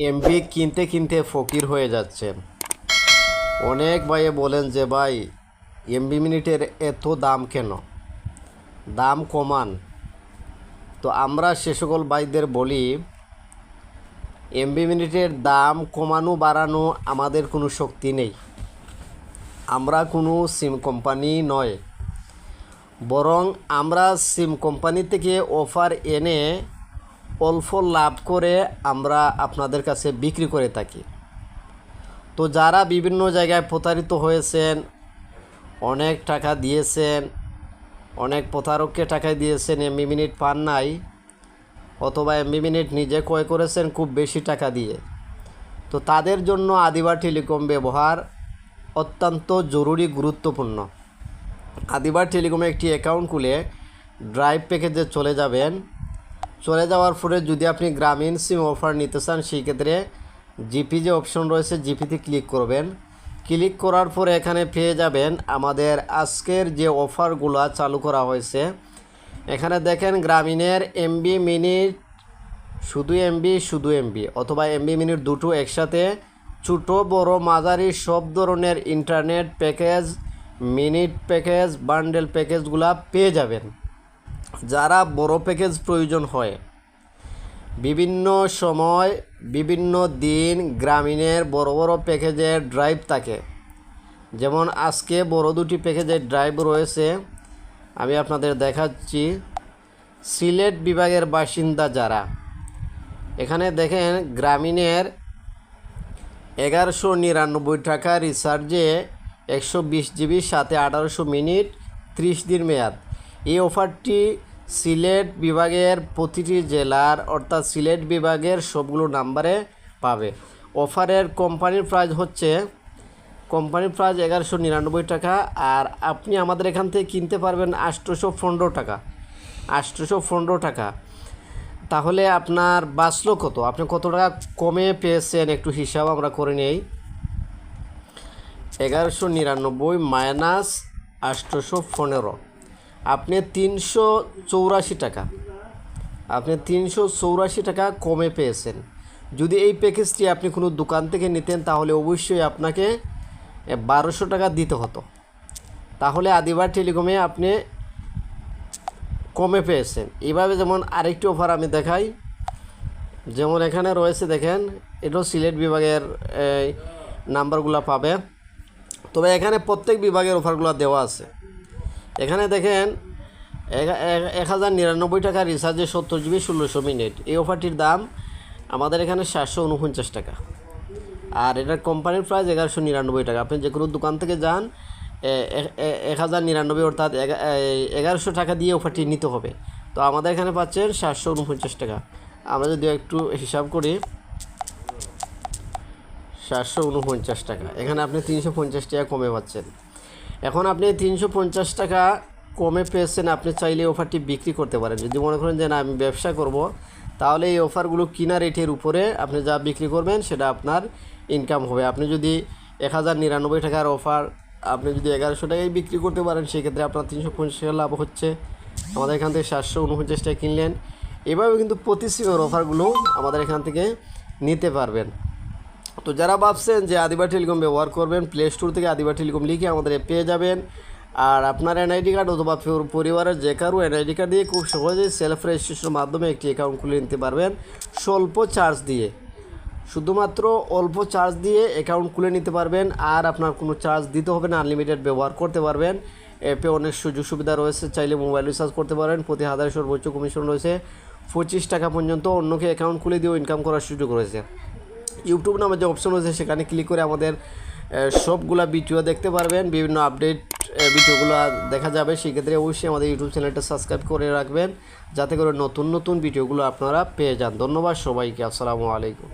MB কিনতে কিনতে ফকির হয়ে যাচ্ছেন। অনেক ভাইয়ে বলেন যে ভাই এমবি মিনিটের এত দাম কেন, দাম কমান। তো আমরা সে সকল ভাইদের বলি এমবি মিনিটের দাম কমানো বাড়ানো আমাদের কোনো শক্তি নেই। আমরা কোনো সিম কোম্পানি নয়, বরং আমরা সিম কোম্পানি থেকে অফার এনে অল্প লাভ করে আমরা আপনাদের কাছে বিক্রি করে থাকি। তো যারা বিভিন্ন জায়গায় প্রতারিত হয়েছেন, অনেক টাকা দিয়েছেন, অনেক প্রতারককে টাকা দিয়েছেন, এমবি মিনিট পান নাই, অথবা এমবি মিনিট নিজে ক্রয় করেছেন খুব বেশি টাকা দিয়ে, তো তাদের জন্য আদিবা টেলিকম ব্যবহার অত্যন্ত জরুরি, গুরুত্বপূর্ণ। আদিবা টেলিকমে একটি অ্যাকাউন্ট খুলে ড্রাইভ প্যাকেজে চলে যাবেন। চলে যাওয়ার পরে যদি আপনি গ্রামীণ সিম অফার নিতে চান, সেই ক্ষেত্রে জিপি যে অপশন রয়েছে জিপিতে ক্লিক করবেন। ক্লিক করার পরে এখানে পেয়ে যাবেন আমাদের আজকের যে অফারগুলো চালু করা হয়েছে। এখানে দেখেন গ্রামীণের এমবি মিনিট শুধু এমবি অথবা এমবি মিনিট দুটো একসাথে, ছোটো বড় মাঝারি সব ধরনের internet package, minute package, bundle প্যাকেজগুলো পেয়ে যাবেন। যারা বড় প্যাকেজ প্রয়োজন হয়, বিভিন্ন সময় বিভিন্ন দিন গ্রামীণের বড় বড় প্যাকেজের ড্রাইভ থাকে। যেমন আজকে বড় দুটি প্যাকেজের ড্রাইভ রয়েছে, আমি আপনাদের দেখাচ্ছি। সিলেট বিভাগের বাসিন্দা যারা, এখানে দেখেন গ্রামীণের 1199 টাকা রিচার্জে 120 জিবির সাথে 1800 মিনিট 30 দিন মেয়াদ। এই অফারটি সিলেট বিভাগের প্রতিটি জেলার অর্থাৎ সিলেট বিভাগের সবগুলো নাম্বারে পাবে। অফারের কোম্পানির প্রাইস 1199 টাকা, আর আপনি আমাদের এখান থেকে কিনতে পারবেন 815 টাকা। 815 টাকা, তাহলে আপনার বাঁচলো কত? আপনি কত টাকা কমে পেয়েছেন একটু হিসাব আমরা করে নেই। 1199 মাইনাস 815, আপনি 384 টাকা, আপনি 384 টাকা কমে পেয়েছেন। যদি এই প্যাকেজটি আপনি কোনো দোকান থেকে নিতেন তাহলে অবশ্যই আপনাকে 1200 টাকা দিতে হতো। তাহলে আদিবা টেলিকমে আপনি কমে পেয়েছেন। এভাবে যেমন আরেকটি অফার আমি দেখাই, যেমন এখানে রয়েছে দেখেন, এটাও সিলেট বিভাগের নাম্বারগুলো পাবে, তবে এখানে প্রত্যেক বিভাগের অফারগুলো দেওয়া আছে। এখানে দেখেন 1099 টাকা রিচার্জে 70 জিবি 1600 মিনিট। এই অফারটির দাম আমাদের এখানে 749 টাকা, আর এটার কোম্পানির প্রাইস 1199 টাকা। আপনি যে কোনো দোকান থেকে যান 1099 অর্থাৎ 1100 টাকা দিয়ে অফারটি নিতে হবে। তো আমাদের এখানে পাচ্ছেন 749 টাকা। আমরা যদি একটু হিসাব করি, 749 টাকা, এখানে আপনি 350 টাকা কমে পাচ্ছেন। এখন আপনি 350 টাকা কমে পেয়েছেন, আপনি চাইলে অফারটি বিক্রি করতে পারেন। যদি মনে করেন যে না আমি ব্যবসা করব, তাহলে এই অফারগুলো কিনা রেটের উপরে আপনি যা বিক্রি করবেন সেটা আপনার ইনকাম হবে। আপনি যদি 1099 টাকার অফার আপনি যদি 1100 টাকায় বিক্রি করতে পারেন, সেক্ষেত্রে আপনার 350 টাকা লাভ হচ্ছে। আমাদের এখান থেকে 749 টাকা কিনলেন। এভাবে কিন্তু প্রতি সিমের অফারগুলো আমাদের এখান থেকে নিতে পারবেন। তো যারা ভাবছেন যে আদিবা টেলিকম ব্যবহার করবেন, প্লে স্টোর থেকে আদিবা টেলিকম লিখে আমাদের পেয়ে যাবেন। আর আপনার এনআইডি কার্ড অথবা পরিবারের যে কারো এনআইডি কার্ড দিয়ে খুব সহজেই সেলফ রেজিস্ট্রেশনের মাধ্যমে একটি অ্যাকাউন্ট খুলে নিতে পারবেন স্বল্প চার্জ দিয়ে। শুধুমাত্র অল্প চার্জ দিয়ে অ্যাকাউন্ট খুলে নিতে পারবেন, আর আপনার কোনো চার্জ দিতে হবে না, আনলিমিটেড ব্যবহার করতে পারবেন। অ্যাপে অনেক সুযোগ সুবিধা রয়েছে, চাইলে মোবাইল রিচার্জ করতে পারেন। প্রতি 1000 সর্বোচ্চ কমিশন রয়েছে, 25 টাকা পর্যন্ত অন্যকে অ্যাকাউন্ট খুলে দিয়েও ইনকাম করার সুযোগ রয়েছে। ইউটিউব নামে যে অপশন রয়েছে সেখানে ক্লিক করে আমাদের সবগুলা ভিডিও দেখতে পারবেন, বিভিন্ন আপডেট ভিডিওগুলো দেখা যাবে। সেক্ষেত্রে অবশ্যই আমাদের ইউটিউব চ্যানেলটা সাবস্ক্রাইব করে রাখবেন, যাতে করে নতুন নতুন ভিডিওগুলো আপনারা পেয়ে যান। ধন্যবাদ সবাইকে, আসসালামু আলাইকুম।